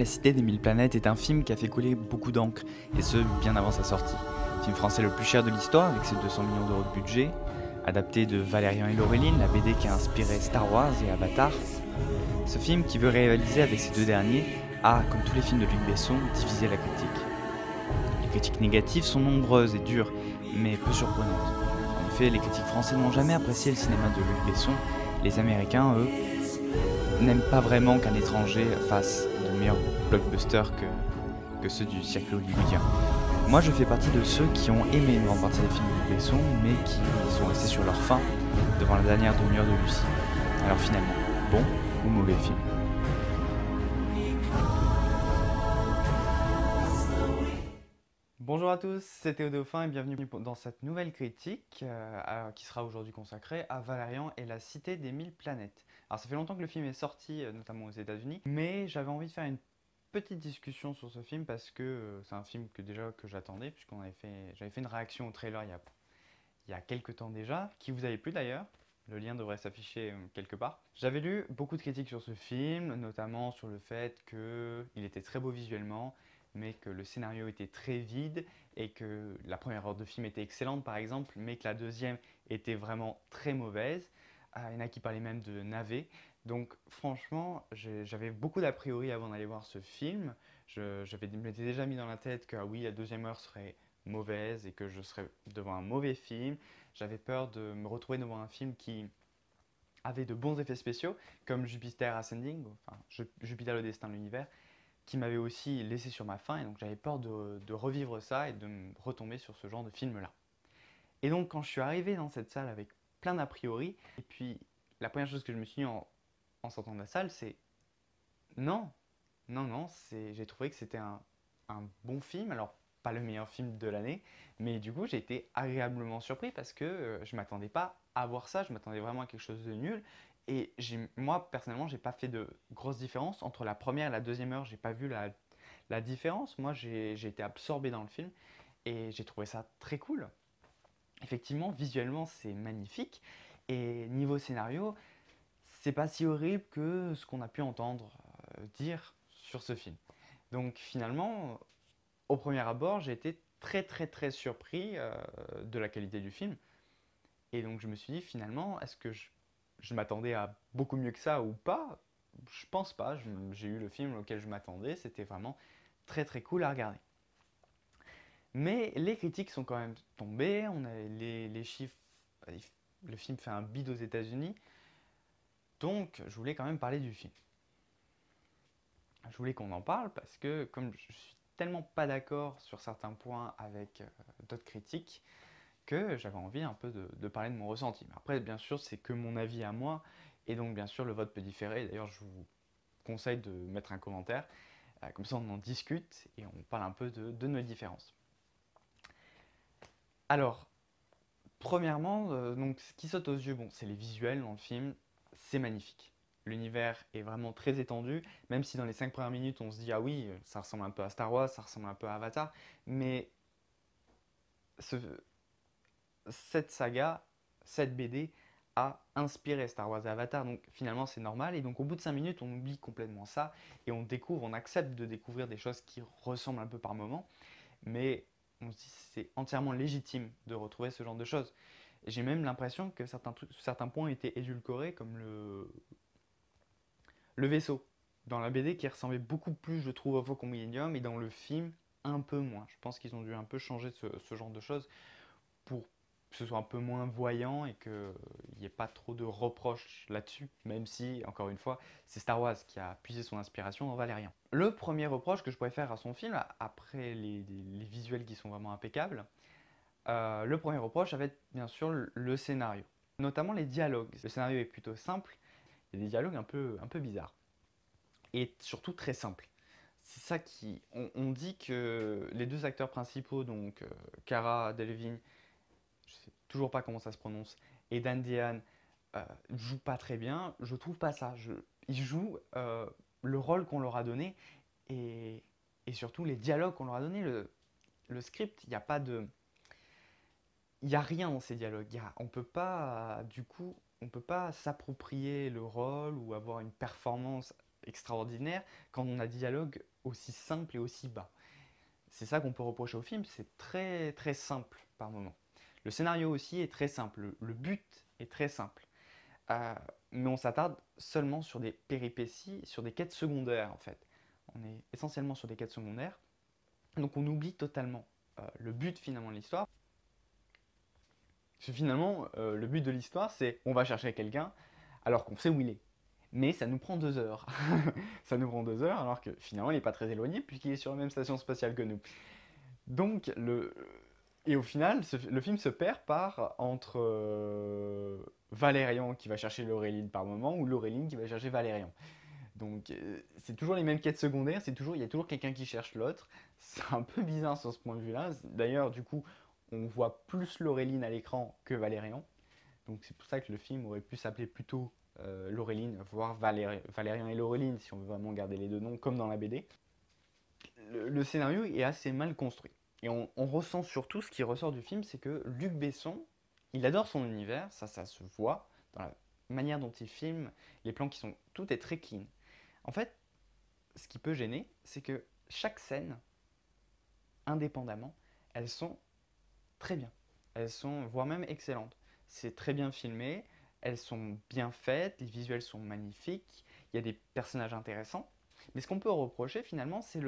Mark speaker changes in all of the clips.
Speaker 1: La Cité des Mille Planètes est un film qui a fait couler beaucoup d'encre, et ce, bien avant sa sortie. Film français le plus cher de l'histoire, avec ses 200 millions d'euros de budget, adapté de Valérian et Laureline, la BD qui a inspiré Star Wars et Avatar. Ce film, qui veut rivaliser avec ces deux derniers, a, comme tous les films de Luc Besson, divisé la critique. Les critiques négatives sont nombreuses et dures, mais peu surprenantes. En effet, les critiques français n'ont jamais apprécié le cinéma de Luc Besson. Les Américains, eux, n'aiment pas vraiment qu'un étranger fasse de meilleurs blockbusters que ceux du siècle hollywoodien. Moi, je fais partie de ceux qui ont aimé une grande partie des films de Luc Besson, mais qui sont restés sur leur faim devant la dernière demi-heure de Lucie. Alors finalement, bon ou mauvais film? Bonjour à tous, c'est Théo Dauphin et bienvenue dans cette nouvelle critique qui sera aujourd'hui consacrée à Valérian et la Cité des Mille Planètes. Alors ça fait longtemps que le film est sorti, notamment aux États-Unis, mais j'avais envie de faire une petite discussion sur ce film parce que c'est un film que j'attendais, j'avais fait une réaction au trailer il y a quelques temps déjà, qui vous avait plu d'ailleurs. Le lien devrait s'afficher quelque part. J'avais lu beaucoup de critiques sur ce film, notamment sur le fait qu'il était très beau visuellement, mais que le scénario était très vide et que la première heure de film était excellente par exemple, mais que la deuxième était vraiment très mauvaise. Il y en a qui parlaient même de navet. Donc franchement, j'avais beaucoup d'a priori avant d'aller voir ce film. Je m'étais déjà mis dans la tête que oui, la deuxième heure serait mauvaise et que je serais devant un mauvais film. J'avais peur de me retrouver devant un film qui avait de bons effets spéciaux, comme Jupiter Ascending, enfin Jupiter le destin de l'univers, qui m'avait aussi laissé sur ma faim, et donc j'avais peur de revivre ça et de me retomber sur ce genre de film-là. Et donc quand je suis arrivé dans cette salle avec plein d'a priori, et puis la première chose que je me suis dit en sortant de la salle, c'est non, non, j'ai trouvé que c'était un bon film, alors pas le meilleur film de l'année, mais du coup j'ai été agréablement surpris parce que je m'attendais pas à voir ça, je m'attendais vraiment à quelque chose de nul. Et moi personnellement, j'ai pas fait de grosse différence entre la première et la deuxième heure, j'ai pas vu la différence. Moi j'ai été absorbé dans le film et j'ai trouvé ça très cool. Effectivement, visuellement c'est magnifique et niveau scénario, c'est pas si horrible que ce qu'on a pu entendre dire sur ce film. Donc finalement, au premier abord, j'ai été très surpris de la qualité du film. Et donc je me suis dit finalement, est-ce que je m'attendais à beaucoup mieux que ça ou pas? Je pense pas, j'ai eu le film auquel je m'attendais, c'était vraiment très cool à regarder. Mais les critiques sont quand même tombées, on a les chiffres, le film fait un bid aux États-Unis, donc je voulais quand même parler du film. Je voulais qu'on en parle parce que comme je suis tellement pas d'accord sur certains points avec d'autres critiques, que j'avais envie un peu de parler de mon ressenti. Mais après, bien sûr, c'est que mon avis à moi, et donc bien sûr, le vote peut différer. D'ailleurs, je vous conseille de mettre un commentaire, comme ça on en discute et on parle un peu de nos différences. Alors, premièrement, donc, ce qui saute aux yeux, bon, c'est les visuels dans le film, c'est magnifique. L'univers est vraiment très étendu, même si dans les 5 premières minutes on se dit ah oui, ça ressemble un peu à Star Wars, ça ressemble un peu à Avatar, mais ce, cette saga, cette BD a inspiré Star Wars et Avatar, donc finalement c'est normal. Et donc au bout de 5 minutes, on oublie complètement ça et on accepte de découvrir des choses qui ressemblent un peu par moment, mais on se dit c'est entièrement légitime de retrouver ce genre de choses. J'ai même l'impression que certains points étaient édulcorés, comme le vaisseau dans la BD qui ressemblait beaucoup plus, je trouve, au Faucon Millenium, et dans le film, un peu moins. Je pense qu'ils ont dû un peu changer ce genre de choses pour que ce soit un peu moins voyant et qu'il n'y ait pas trop de reproches là-dessus, même si, encore une fois, c'est Star Wars qui a puisé son inspiration dans Valérian. Le premier reproche que je pourrais faire à son film, après les visuels qui sont vraiment impeccables, le premier reproche, ça va être bien sûr le scénario, notamment les dialogues. Le scénario est plutôt simple, il y a des dialogues un peu bizarres, et surtout très simples. C'est ça qui... On dit que les deux acteurs principaux, donc Cara Delevingne, je sais toujours pas comment ça se prononce, et Dan Dehan jouent pas très bien. Je trouve pas ça. Ils jouent le rôle qu'on leur a donné et, et surtout les dialogues qu'on leur a donné. Le script, il n'y a pas de, il y a rien dans ces dialogues. On peut pas, du coup, on peut pas s'approprier le rôle ou avoir une performance extraordinaire quand on a des dialogues aussi simples et aussi bas. C'est ça qu'on peut reprocher au film, c'est très très simple par moment. Le scénario aussi est très simple, le but est très simple. Euh, mais on s'attarde seulement sur des péripéties, sur des quêtes secondaires en fait. On est essentiellement sur des quêtes secondaires, donc on oublie totalement le but finalement de l'histoire. Parce que finalement, le but de l'histoire, c'est on va chercher quelqu'un alors qu'on sait où il est. Mais ça nous prend 2 heures. Ça nous prend 2 heures alors que finalement il n'est pas très éloigné puisqu'il est sur la même station spatiale que nous. Donc, et au final, le film se perd entre Valérian qui va chercher Laureline par moment ou Laureline qui va chercher Valérian. Donc, c'est toujours les mêmes quêtes secondaires, il y a toujours quelqu'un qui cherche l'autre. C'est un peu bizarre sur ce point de vue-là. D'ailleurs, du coup, on voit plus Laureline à l'écran que Valérian. Donc, c'est pour ça que le film aurait pu s'appeler plutôt Laureline, voire Valérian et Laureline, si on veut vraiment garder les deux noms, comme dans la BD. Le scénario est assez mal construit. Et on ressent surtout, ce qui ressort du film, c'est que Luc Besson, il adore son univers, ça se voit dans la manière dont il filme, les plans qui sont... Tout est très clean. En fait, ce qui peut gêner, c'est que chaque scène, indépendamment, elles sont très bien. Elles sont, voire même excellentes. C'est très bien filmé, elles sont bien faites, les visuels sont magnifiques, il y a des personnages intéressants. Mais ce qu'on peut reprocher finalement, c'est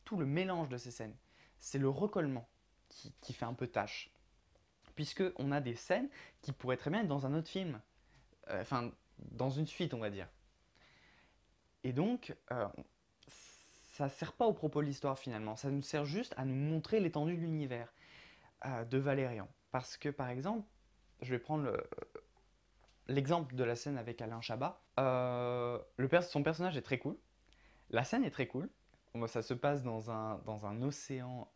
Speaker 1: tout le mélange de ces scènes. C'est le recollement qui fait un peu tâche. Puisqu'on a des scènes qui pourraient très bien être dans un autre film. Enfin, dans une suite, on va dire. Et donc, ça ne sert pas au propos de l'histoire finalement. Ça nous sert juste à nous montrer l'étendue de l'univers de Valérian. Parce que, par exemple, je vais prendre l'exemple de la scène avec Alain Chabat. Son personnage est très cool. La scène est très cool. Ça se passe dans un océan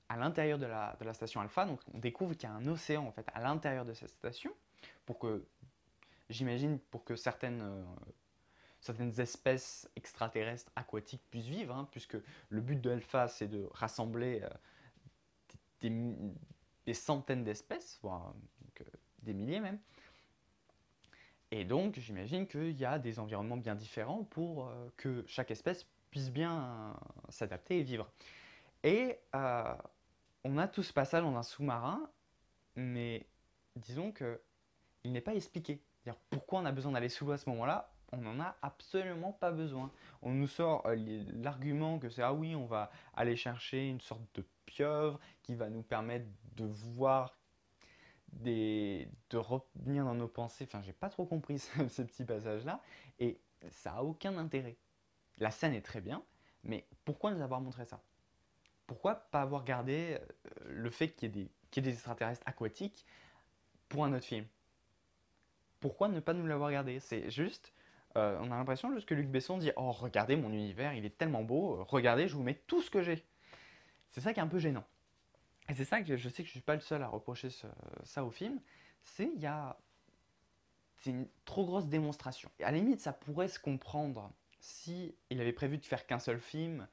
Speaker 1: à l'intérieur de la station Alpha. Donc on découvre qu'il y a un océan en fait à l'intérieur de cette station. J'imagine, pour que certaines espèces extraterrestres aquatiques puissent vivre, hein, puisque le but de Alpha c'est de rassembler des, des centaines d'espèces, voire des milliers même. Et donc, j'imagine qu'il y a des environnements bien différents pour que chaque espèce puisse bien s'adapter et vivre. Et on a tout ce passage dans un sous-marin, mais disons que il n'est pas expliqué. C'est-à-dire pourquoi on a besoin d'aller sous l'eau à ce moment-là, on n'en a absolument pas besoin. On nous sort l'argument que c'est ah oui, on va aller chercher une sorte de pieuvre qui va nous permettre de voir de revenir dans nos pensées. Enfin, j'ai pas trop compris ce petit passage-là. Et ça a aucun intérêt. La scène est très bien, mais pourquoi nous avoir montré ça? Pourquoi pas avoir gardé le fait qu'il y ait des extraterrestres aquatiques pour un autre film? Pourquoi ne pas nous l'avoir gardé? C'est juste, on a l'impression juste que Luc Besson dit oh regardez mon univers, il est tellement beau, regardez, je vous mets tout ce que j'ai. C'est ça qui est un peu gênant. Et c'est ça que je sais que je suis pas le seul à reprocher ça au film. C'est une trop grosse démonstration. Et à la limite, ça pourrait se comprendre si il avait prévu de faire qu'un seul film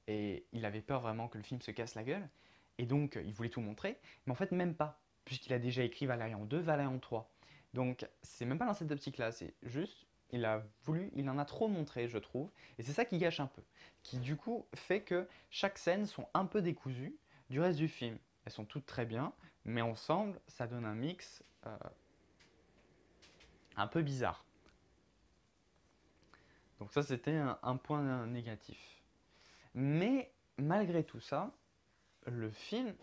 Speaker 1: et il avait peur vraiment que le film se casse la gueule. Et donc, il voulait tout montrer. Mais en fait, même pas. Puisqu'il a déjà écrit Valérian 2, Valérian 3. Donc, c'est même pas dans cette optique-là. C'est juste, il en a trop montré, je trouve. Et c'est ça qui gâche un peu. Qui, du coup, fait que chaque scène sont un peu décousues du reste du film. Elles sont toutes très bien, mais ensemble, ça donne un mix un peu bizarre. Donc ça, c'était un point négatif. Mais malgré tout ça, le film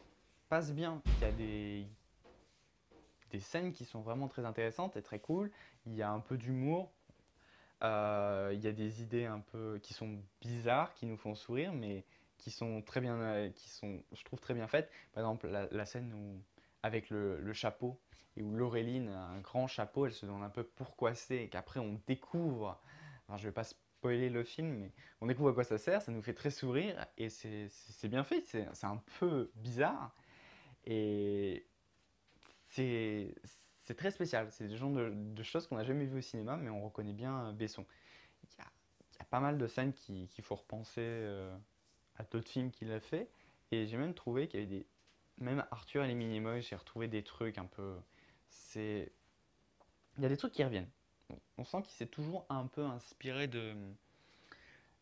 Speaker 1: passe bien. Il y a des scènes qui sont vraiment très intéressantes et très cool. Il y a un peu d'humour. Il y a des idées un peu qui sont bizarres, qui nous font sourire, mais qui sont très bien, je trouve, très bien faites. Par exemple, la scène avec le chapeau, et où Laureline a un grand chapeau, elle se demande un peu pourquoi c'est, et qu'après on découvre, alors je vais pas spoiler le film, mais on découvre à quoi ça sert, ça nous fait très sourire, et c'est bien fait, c'est un peu bizarre, et c'est c'est très spécial. C'est des genres de choses qu'on n'a jamais vues au cinéma, mais on reconnaît bien Besson. Il y a pas mal de scènes qu'il faut repenser à d'autres films qu'il a fait. Et j'ai même trouvé qu'il y avait des. Même Arthur et les Minimoys, j'ai retrouvé des trucs un peu. C'est. Il y a des trucs qui reviennent. On sent qu'il s'est toujours un peu inspiré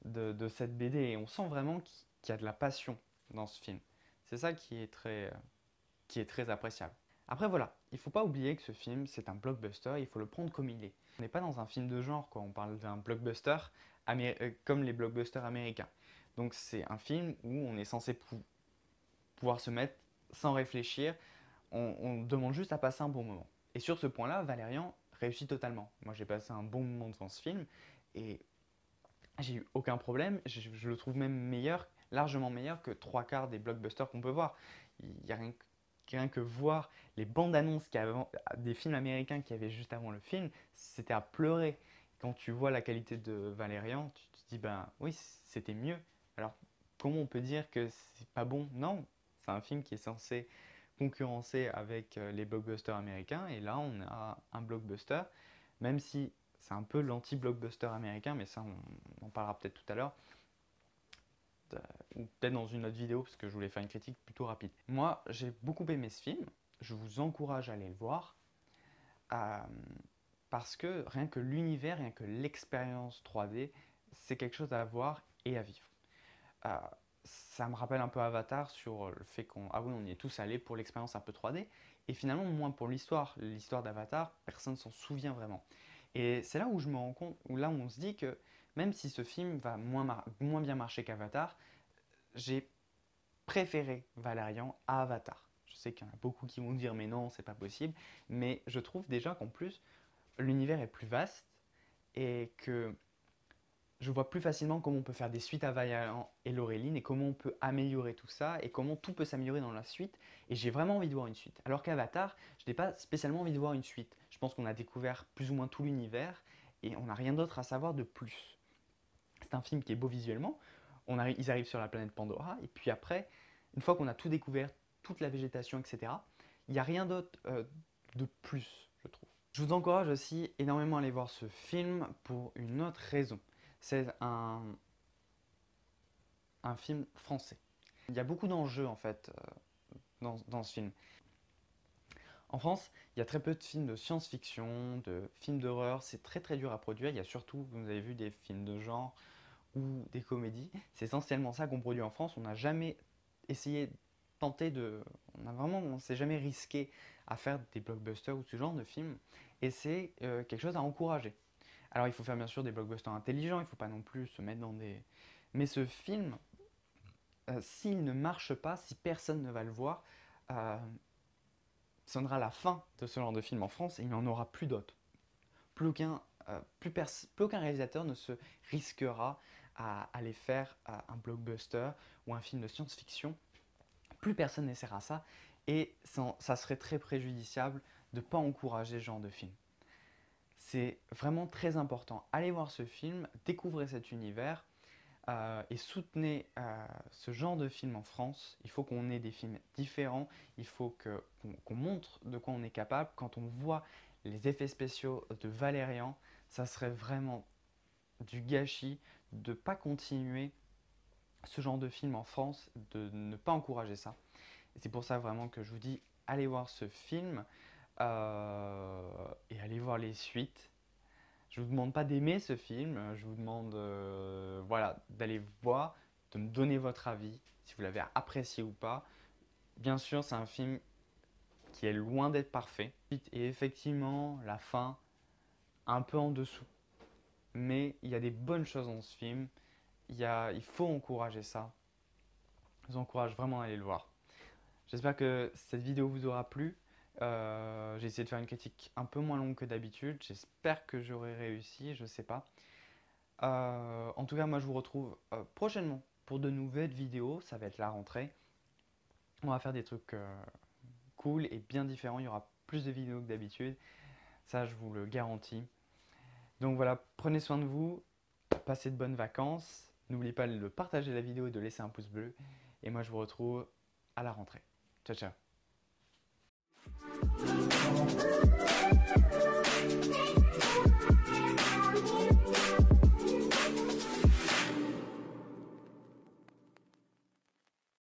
Speaker 1: de cette BD et on sent vraiment qu'il y a de la passion dans ce film. C'est ça qui est très appréciable. Après voilà, il ne faut pas oublier que ce film c'est un blockbuster, il faut le prendre comme il est. On n'est pas dans un film de genre, quoi. On parle d'un blockbuster comme les blockbusters américains. Donc c'est un film où on est censé pouvoir se mettre sans réfléchir, on demande juste à passer un bon moment. Et sur ce point-là, Valérian réussit totalement. Moi j'ai passé un bon moment devant ce film et j'ai eu aucun problème, je le trouve même meilleur, largement meilleur que trois quarts des blockbusters qu'on peut voir. Il y a rien que voir les bandes annonces des films américains qu'il y avait juste avant le film, c'était à pleurer. Quand tu vois la qualité de Valérian, tu te dis ben oui, c'était mieux. Alors comment on peut dire que c'est pas bon? Non, c'est un film qui est censé concurrencer avec les blockbusters américains et là on a un blockbuster, même si c'est un peu l'anti-blockbuster américain, mais ça on en parlera peut-être tout à l'heure, ou peut-être dans une autre vidéo, parce que je voulais faire une critique plutôt rapide. Moi, j'ai beaucoup aimé ce film, je vous encourage à aller le voir, parce que rien que l'univers, rien que l'expérience 3D, c'est quelque chose à voir et à vivre. Ça me rappelle un peu Avatar sur le fait on y est tous allés pour l'expérience un peu 3D, et finalement, moins pour l'histoire d'Avatar, personne ne s'en souvient vraiment. Et c'est là où je me rends compte, où là où on se dit que même si ce film va moins bien marcher qu'Avatar, j'ai préféré Valérian à Avatar. Je sais qu'il y en a beaucoup qui vont dire mais non, c'est pas possible, mais je trouve déjà qu'en plus, l'univers est plus vaste et que je vois plus facilement comment on peut faire des suites à Valérian et Laureline et comment on peut améliorer tout ça et comment tout peut s'améliorer dans la suite. Et j'ai vraiment envie de voir une suite. Alors qu'Avatar, je n'ai pas spécialement envie de voir une suite. Je pense qu'on a découvert plus ou moins tout l'univers et on n'a rien d'autre à savoir de plus. C'est un film qui est beau visuellement. Ils arrivent sur la planète Pandora et puis après, une fois qu'on a tout découvert, toute la végétation, etc., il n'y a rien d'autre de plus, je trouve. Je vous encourage aussi énormément à aller voir ce film pour une autre raison. C'est un film français. Il y a beaucoup d'enjeux en fait dans ce film. En France, il y a très peu de films de science-fiction, de films d'horreur, c'est très dur à produire. Il y a surtout, vous avez vu, des films de genre ou des comédies. C'est essentiellement ça qu'on produit en France. On n'a jamais essayé, on s'est jamais risqué à faire des blockbusters ou ce genre de films. Et c'est quelque chose à encourager. Alors il faut faire bien sûr des blockbusters intelligents, il ne faut pas non plus se mettre dans des... Mais ce film, s'il ne marche pas, si personne ne va le voir, sonnera la fin de ce genre de film en France et il n'y en aura plus d'autres. Plus aucun réalisateur ne se risquera à aller faire un blockbuster ou un film de science-fiction. Plus personne n'essaiera ça et ça serait très préjudiciable de ne pas encourager ce genre de film. C'est vraiment très important. Allez voir ce film, découvrez cet univers et soutenez ce genre de film en France. Il faut qu'on ait des films différents, il faut qu'on montre de quoi on est capable. Quand on voit les effets spéciaux de Valérian, ça serait vraiment du gâchis de ne pas continuer ce genre de film en France, de ne pas encourager ça. Et c'est pour ça vraiment que je vous dis, allez voir ce film. Et allez voir les suites. Je ne vous demande pas d'aimer ce film, je vous demande voilà, d'aller voir, de me donner votre avis, si vous l'avez apprécié ou pas. Bien sûr, c'est un film qui est loin d'être parfait. Et effectivement, la fin, un peu en dessous. Mais il y a des bonnes choses dans ce film. Il faut encourager ça. Je vous encourage vraiment à aller le voir. J'espère que cette vidéo vous aura plu. J'ai essayé de faire une critique un peu moins longue que d'habitude. J'espère que j'aurai réussi, je sais pas. En tout cas, moi je vous retrouve prochainement pour de nouvelles vidéos. Ça va être la rentrée. On va faire des trucs cool et bien différents. Il y aura plus de vidéos que d'habitude. Ça, je vous le garantis. Donc voilà, prenez soin de vous. Passez de bonnes vacances. N'oubliez pas de partager la vidéo et de laisser un pouce bleu. Et moi je vous retrouve à la rentrée. Ciao, ciao.